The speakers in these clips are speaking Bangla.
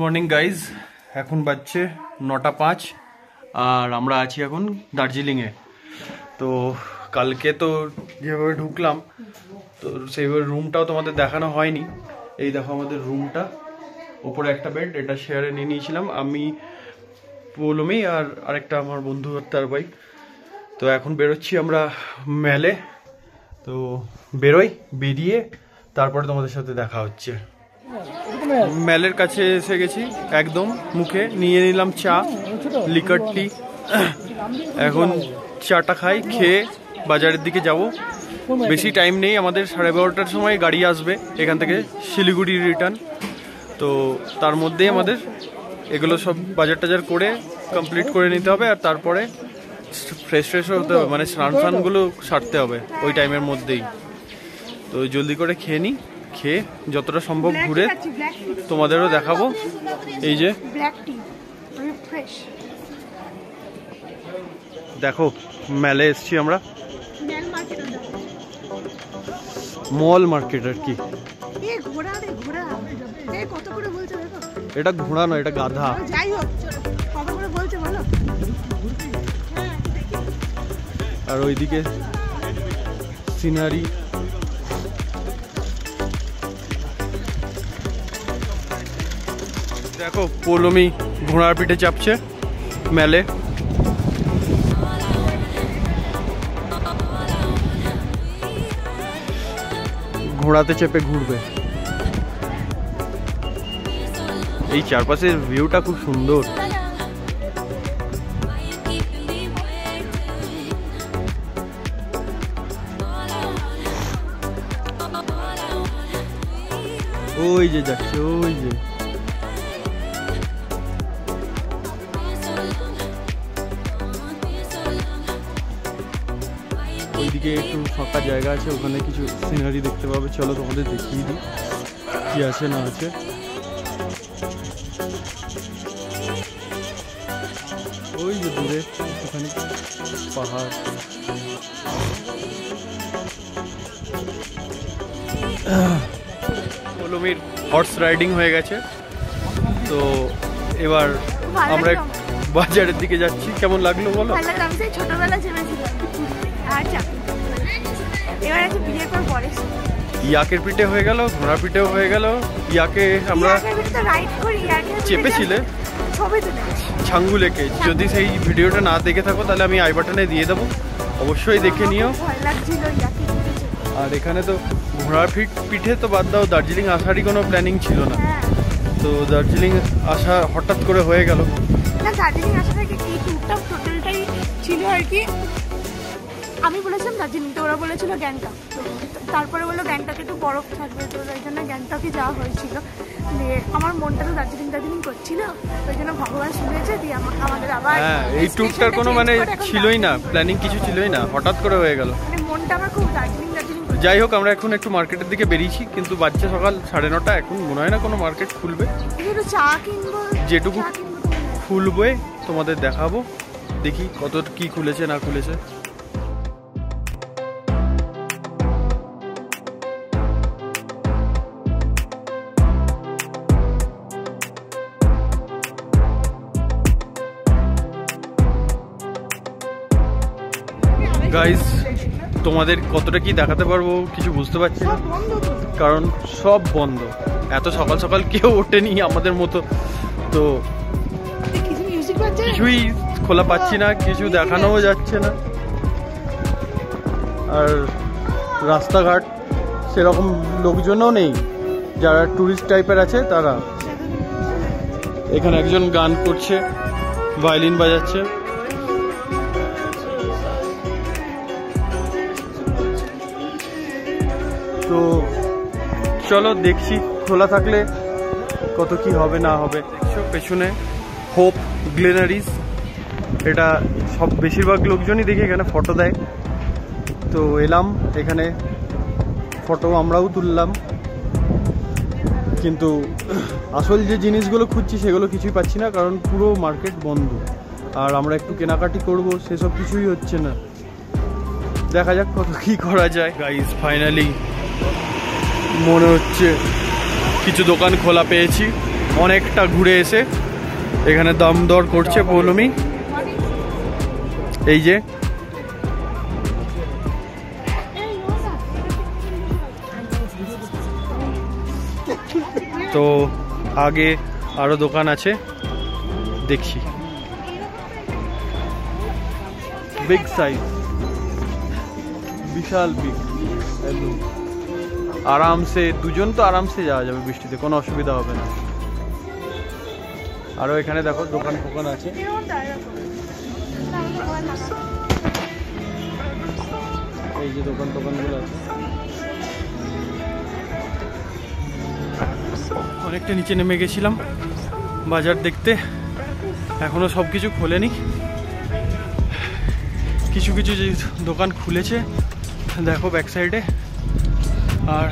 মর্নিং গাইজ, এখন বাজছে 9:05 আর আমরা আছি এখন দার্জিলিংয়ে। তো কালকে তো যেভাবে ঢুকলাম তো সেইভাবে রুমটাও তোমাদের দেখানো হয়নি। এই দেখো আমাদের রুমটা, ওপরে একটা বেড, এটা শেয়ারে নিয়ে নিয়েছিলাম আমি, পৌলমি আর আরেকটা আমার বন্ধু তার ভাই। তো এখন বেরোচ্ছি আমরা মেলে। তো বেরিয়ে তারপরে তোমাদের সাথে দেখা হচ্ছে। মেলের কাছে এসে গেছি, একদম মুখে নিয়ে নিলাম চা, লিকার টি। এখন চাটা খাই, খেয়ে বাজারের দিকে যাব। বেশি টাইম নেই আমাদের, 12:30টার সময় গাড়ি আসবে এখান থেকে শিলিগুড়ি রিটার্ন। তো তার মধ্যেই আমাদের এগুলো সব বাজার টাজার করে কমপ্লিট করে নিতে হবে, আর তারপরে ফ্রেশ হতে হবে, মানে স্নান ফানগুলো সারতে হবে ওই টাইমের মধ্যেই। তো জলদি করে খেয়ে নিই, খেয়ে যতটা সম্ভব ঘুরে তোমাদেরও দেখাবো। এই যে দেখো মেলে এসছি আমরা, মল মার্কেট আর কি। এটা ঘোড়া নয়, এটা গাধা। আর ওইদিকে সিনারি, দেখো পৌলমি ঘোড়ার পিঠে চাপছে মেলে। ঘোড়াতে চেপে ঘুরবে। এই চারপাশের ভিউটা খুব সুন্দর। ওই যে যাচ্ছে, ওই যে ওইদিকে একটু ফাঁকা জায়গা আছে, ওখানে কিছু সিনারি দেখতে পাবে। চলো তোমাদের দেখিয়ে দিই কি আছে না আছে। ওই যে দূরে ওখানে পাহাড়। পৌলমির হর্স রাইডিং হয়ে গেছে, তো এবার আমরা বাজারের দিকে যাচ্ছি। কেমন লাগলো বলো? ছোটবেলা ইয়াকের পিঠে হয়ে গেল, ঘোড়া পিঠেও হয়ে গেল। ইয়াকে আমরা চেপেছিলে ছাঙ্গু লেকে। যদি সেই ভিডিওটা না দেখে থাকো তাহলে আমি আই বাটনে দিয়ে দেবো, অবশ্যই দেখে নিও। আর এখানে তো ঘোড়ার পিঠে তো বাদ দাও, দার্জিলিং আসারই কোনো প্ল্যানিং ছিল না। তো দার্জিলিং আসা হঠাৎ করে হয়ে গেল। দার্জিলিং আসাটা কি টুকটাক টোটালটাই ছিল আর কি। আমি বলেছিলাম দার্জিলিং, তো ওরা বলেছিল গ্যাংটক। তারপরে বললো গ্যাংটকে একটু বরফ থাকবে, তো ওই জন্য গ্যাংটকে যাওয়া হয়েছিল। দিয়ে আমার মনটা তো দার্জিলিং করছিল, ওই জন্য ভগবান শুনেছে। দিয়ে আমাদের আবার এই ট্যুরটার কোনো মানে ছিলই না, প্ল্যানিং কিছু ছিলই না, হঠাৎ করে হয়ে গেল। মানে মনটা আমার খুব দার্জিলিং। যাই হোক, আমরা এখন একটু মার্কেটের দিকে বেরিয়েছি, কিন্তু বাজছে সকাল 9:30। এখন মনে হয় না কোনো মার্কেট খুলবে। চা কিনবো, যেটুকু খুলবে তোমাদের দেখাবো, দেখি কত কি খুলেছে না খুলেছে। গাইস, তোমাদের কতটা কি দেখাতে পারবো কিছু বুঝতে পারছি না, কারণ সব বন্ধ। এত সকাল সকাল কেউ ওঠেনি আমাদের মতো, তো কিছুই খোলা পাচ্ছি না, কিছু দেখানোও যাচ্ছে না। আর রাস্তাঘাট সেরকম লোকজনও নেই, যারা টুরিস্ট টাইপের আছে তারা। এখানে একজন গান করছে, ভায়োলিন বাজাচ্ছে। তো চলো দেখছি খোলা থাকলে কত কি হবে না হবে। দেখছো পেছনে হোপ গ্লেনারিজ, এটা সব বেশিরভাগ লোকজনই দেখি এখানে ফটো দেয়। তো এলাম এখানে, ফটো আমরাও তুললাম, কিন্তু আসল যে জিনিসগুলো খুঁজছি সেগুলো কিছুই পাচ্ছি না, কারণ পুরো মার্কেট বন্ধ। আর আমরা একটু কেনাকাটি করব, সেসব কিছুই হচ্ছে না। দেখা যাক কত কি করা যায়। গাইস, ফাইনালি মনে হচ্ছে কিছু দোকান খোলা পেয়েছি। অনেকটা ঘুরে এসে এখানে দাম দর করছে পৌলমি। এই যে তো আগে আরো দোকান আছে দেখছি। বিগ সাইজ, বিশাল বিগ, একদম আরামসে দুজন তো আরামসে যাওয়া যাবে, বৃষ্টিতে কোনো অসুবিধা হবে না। আরো এখানে দেখো দোকান ফোকান আছে। এই যে দোকানগুলো আছে। অনেকটা নিচে নেমে গেছিলাম বাজার দেখতে, এখনো সব কিছু খোলেনি, কিছু কিছু যে দোকান খুলেছে দেখো ব্যাক সাইডে। আর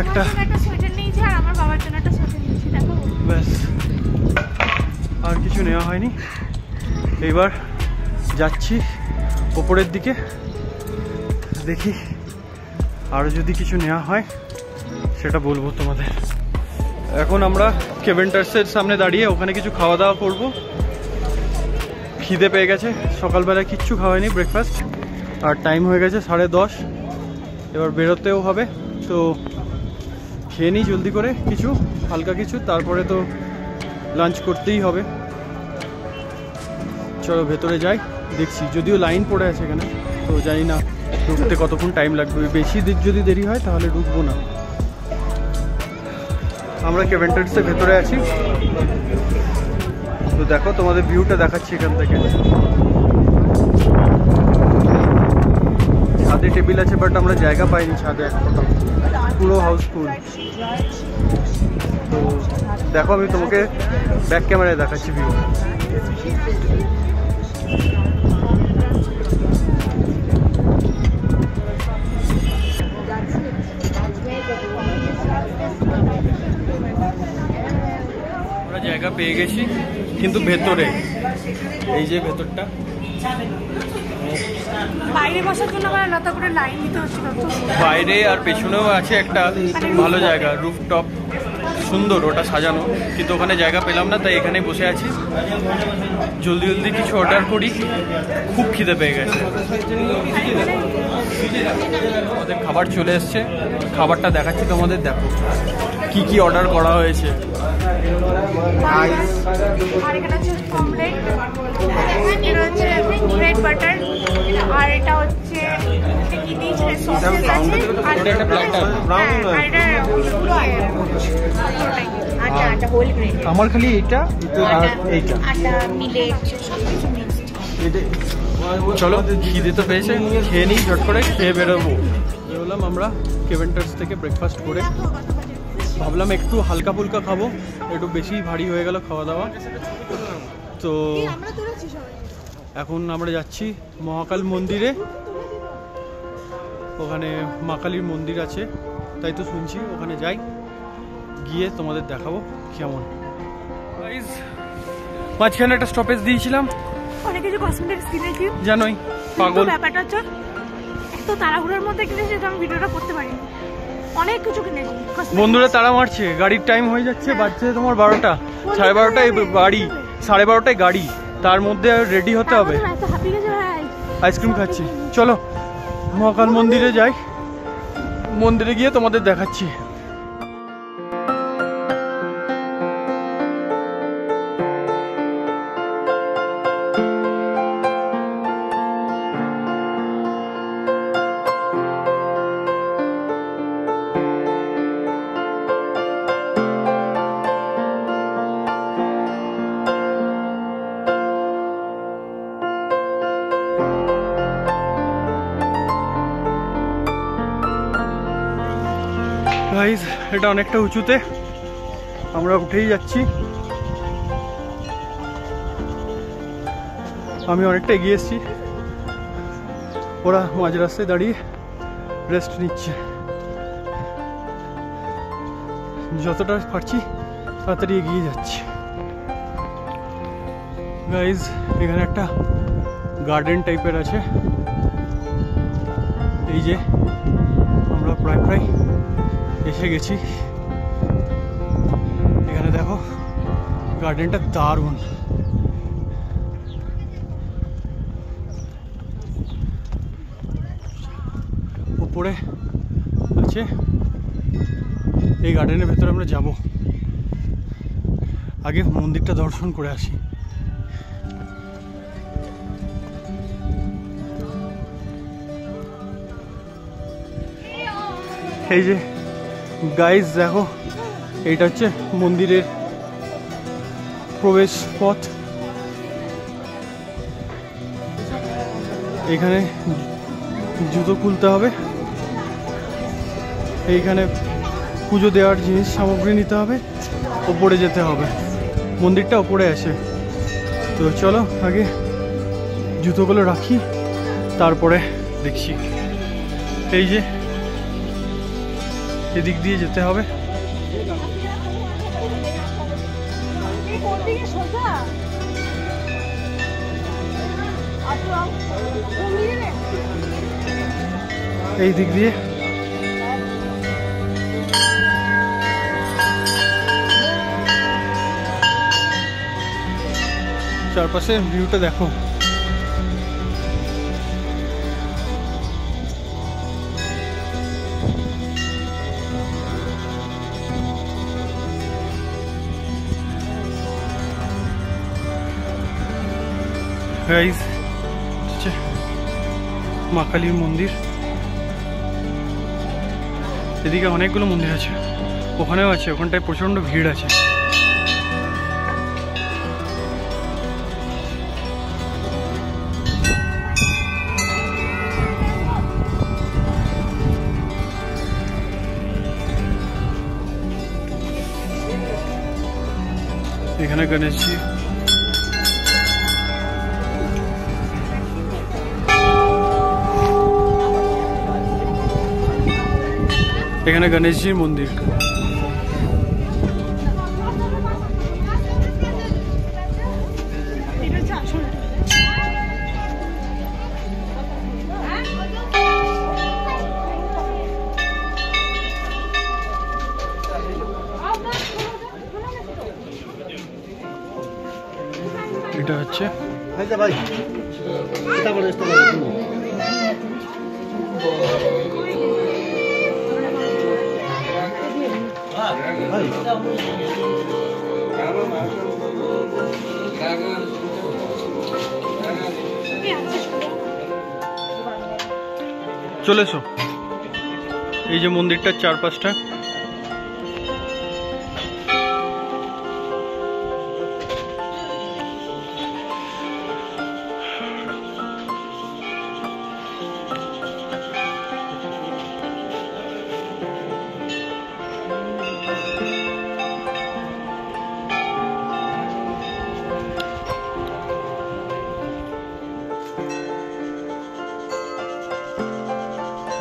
একটা ব্যাস, আর কিছু নেওয়া হয়নি। এবার যাচ্ছি ওপরের দিকে, দেখি আরও যদি কিছু নেওয়া হয় সেটা বলবো তোমাদের। এখন আমরা কেভেন্টার্সের সামনে দাঁড়িয়ে ওখানে কিছু খাওয়া দাওয়া করবো। খিদে পেয়ে গেছে, সকালবেলা কিচ্ছু খাওয়াইনি ব্রেকফাস্ট, আর টাইম হয়ে গেছে 10:30, এবার বেরোতেও হবে। তো খেয়ে নিই জলদি করে কিছু, হালকা কিছু, তারপরে তো লাঞ্চ করতেই হবে। চলো ভেতরে যাই, দেখছি। যদিও লাইন পড়ে আছে এখানে, তো জানি না ঢুকতে কতক্ষণ টাইম লাগবে। বেশি যদি দেরি হয় তাহলে ঢুকবো না। আমরা কেভেন্টার্সের ভেতরে আছি, তো দেখো তোমাদের ভিউটা দেখাচ্ছি এখান থেকে। ছাদে টেবিল আছে, বাট আমরা জায়গা পাইনি ছাদে, পুরো হাউসফুল। তো দেখো আমি তোমাকে ব্যাক ক্যামেরায় দেখাচ্ছি ভিউ। আমরা জায়গা পেয়ে গেছি, কিন্তু ভেতরে, এই যে ভেতরটা, বাইরে বসার জন্য আমার আলাদা করে লাইন দিতে হচ্ছিল। বাইরে আর পেছনেও আছে একটা ভালো জায়গা, রুফটপ, সুন্দর, ওটা সাজানো, কিন্তু ওখানে জায়গা পেলাম না, তাই এখানে বসে আছি। জলদি জলদি কিছু অর্ডার করি, খুব খিদে পেয়ে গেছে। আমাদের খাবার চলে এসছে, খাবারটা দেখাচ্ছি তোমাদের, দেখো কি কি অর্ডার করা হয়েছে। আর এখানে হচ্ছে অমলেট, এটা হচ্ছে ব্রেড বাটার, আর এটা হচ্ছে কি দিয়েছে সসেস আছে, আর এটা প্ল্যাটার, আর এটা আটা আটা হোল গ্রেন। আমার খালি এটা আর এইটা আটা মিলেট সবকিছু মিক্সড। চলো খিদে তো পেয়েছে, খেয়ে নিই, ঝট করে খেয়ে বেরোবো। বেরোলাম আমরা কেভেন্টার্স থেকে ব্রেকফাস্ট করে। ভাবলাম একটু হালকা ফুলকা খাবো, একটু বেশি ভারী হয়ে গেল খাওয়া দাওয়া। তো এখন আমরা যাচ্ছি মহাকাল মন্দিরে, ওখানে মা কালীর মন্দির আছে, তাই তো শুনছি। ওখানে যাই, গিয়ে তোমাদের দেখাবো কেমন। মাঝখানে একটা স্টপেজ দিয়েছিলাম, অনেক কিছু কসমেটিক্স কিনেছি, জানোই পাগল ব্যাপারটা হচ্ছে এত তাড়াহুড়োর মধ্যে কিনেছি যে আমি ভিডিওটা করতে পারিনি। অনেক কিছু কিনেছি। বন্ধুরা তাড়া মারছে, গাড়ির টাইম হয়ে যাচ্ছে, বাজছে তোমার 12টা, 12:30টায় বাড়ি, 12:30টায় গাড়ি, তার মধ্যে রেডি হতে হবে। আইসক্রিম খাচ্ছি। চলো মহাকাল মন্দিরে যাই, মন্দিরে গিয়ে তোমাদের দেখাচ্ছি। গাইস এটা অনেকটা উঁচুতে, আমরা উঠেই যাচ্ছি। আমি অনেকটা এগিয়ে এসেছি, ওরা মাঝ রাস্তায় দাঁড়িয়ে রেস্ট নিচ্ছে। যতটা পারছি তাড়াতাড়ি এগিয়ে যাচ্ছি। গাইস এখানে একটা গার্ডেন টাইপের আছে, এই যে আমরা প্রায় এসে গেছি। এখানে দেখো গার্ডেনটা দারুণ। উপরে আছে, এই গার্ডেনের ভেতরে আমরা যাব। আগে মন্দিরটা দর্শন করে আসি। এই যে গাইস দেখো, এইটা হচ্ছে মন্দিরের প্রবেশ পথ। এখানে জুতো খুলতে হবে, এইখানে পুজো দেওয়ার জিনিস সামগ্রী নিতে হবে, ওপরে যেতে হবে। মন্দিরটা ওপরে আছে। তো চলো আগে জুতোগুলো রাখি, তারপরে দেখছি। এই যে এদিক দিয়ে যেতে হবে। এই দিক দিয়ে চারপাশে ভিউটা দেখো। গাইস মা কালীর মন্দির, এদিকে অনেকগুলো মন্দির আছে, ওখানেও আছে, ওখানটায় প্রচন্ড ভিড় আছে। এখানে গণেশজি, এখানে গণেশজির মন্দির। এটা হচ্ছে চলে এসো। এই যে মন্দিরটার চারপাশটা,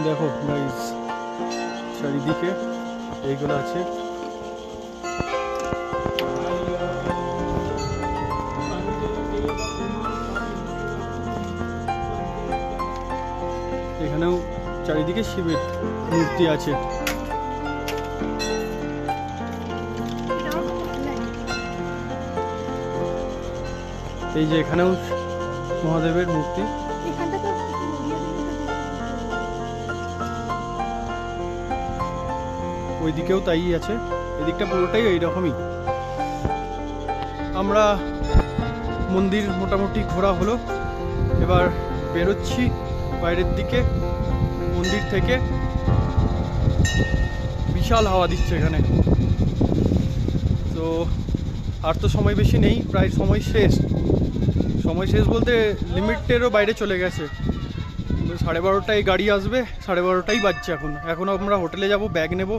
দেখো গাইস চারিদিকে এইগুলো আছে। এখানেও চারিদিকে শিবের মূর্তি আছে। এই যে এখানেও মহাদেবের মূর্তি। ওইদিকেও তাই আছে, এদিকটা পুরোটাই এইরকমই। আমরা মন্দির মোটামুটি ঘোরা হলো, এবার বেরোচ্ছি বাইরের দিকে। মন্দির থেকে বিশাল হাওয়া দিচ্ছে এখানে। তো আর তো সময় বেশি নেই, প্রায় সময় শেষ। সময় শেষ বলতে লিমিটেরও বাইরে চলে গেছে। 12:30টায় গাড়ি আসবে, 12:30টাই বাজছে এখন। এখনও আমরা হোটেলে যাব, ব্যাগ নেব,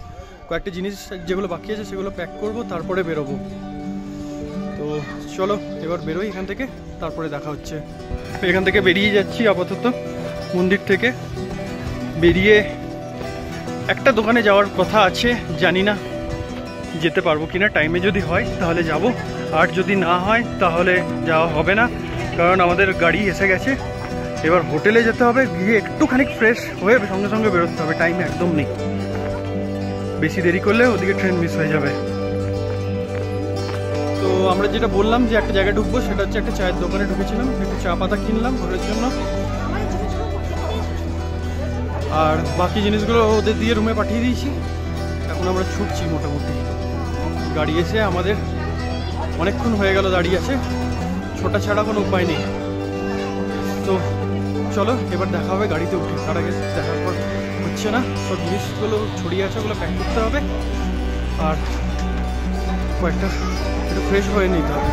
কয়েকটা জিনিস যেগুলো বাকি আছে সেগুলো প্যাক করব, তারপরে বেরোবো। তো চলো এবার বেরোই এখান থেকে, তারপরে দেখা হচ্ছে। এখান থেকে বেরিয়ে যাচ্ছি আপাতত। মন্দির থেকে বেরিয়ে একটা দোকানে যাওয়ার কথা আছে, জানি না যেতে পারবো কিনা। টাইমে যদি হয় তাহলে যাব, আর যদি না হয় তাহলে যাওয়া হবে না, কারণ আমাদের গাড়ি এসে গেছে। এবার হোটেলে যেতে হবে, গিয়ে একটুখানি ফ্রেশ হয়ে সঙ্গে সঙ্গে বেরোতে হবে। টাইম একদম নেই, বেশি দেরি করলে ওদিকে ট্রেন মিস হয়ে যাবে। তো আমরা যেটা বললাম যে একটা জায়গায় ঢুকবো, সেটা হচ্ছে একটা চায়ের দোকানে ঢুকেছিলাম, একটু চা পাতা কিনলাম ঘরের জন্য, আর বাকি জিনিসগুলো ওদের দিয়ে রুমে পাঠিয়ে দিয়েছি। এখন আমরা ছুটছি মোটামুটি। গাড়ি এসে আমাদের অনেকক্ষণ হয়ে গেল দাঁড়িয়ে আছে, ছোটা ছাড়া কোনো উপায় নেই। তো চলো এবার দেখা হবে গাড়িতে উঠে। তার আগে দেখার পর হচ্ছে না, সব জিনিসগুলো ছড়িয়ে আছে ওগুলো প্যাক করতে হবে, আর কয়েকটা একটু ফ্রেশ হয়ে নিতে হবে।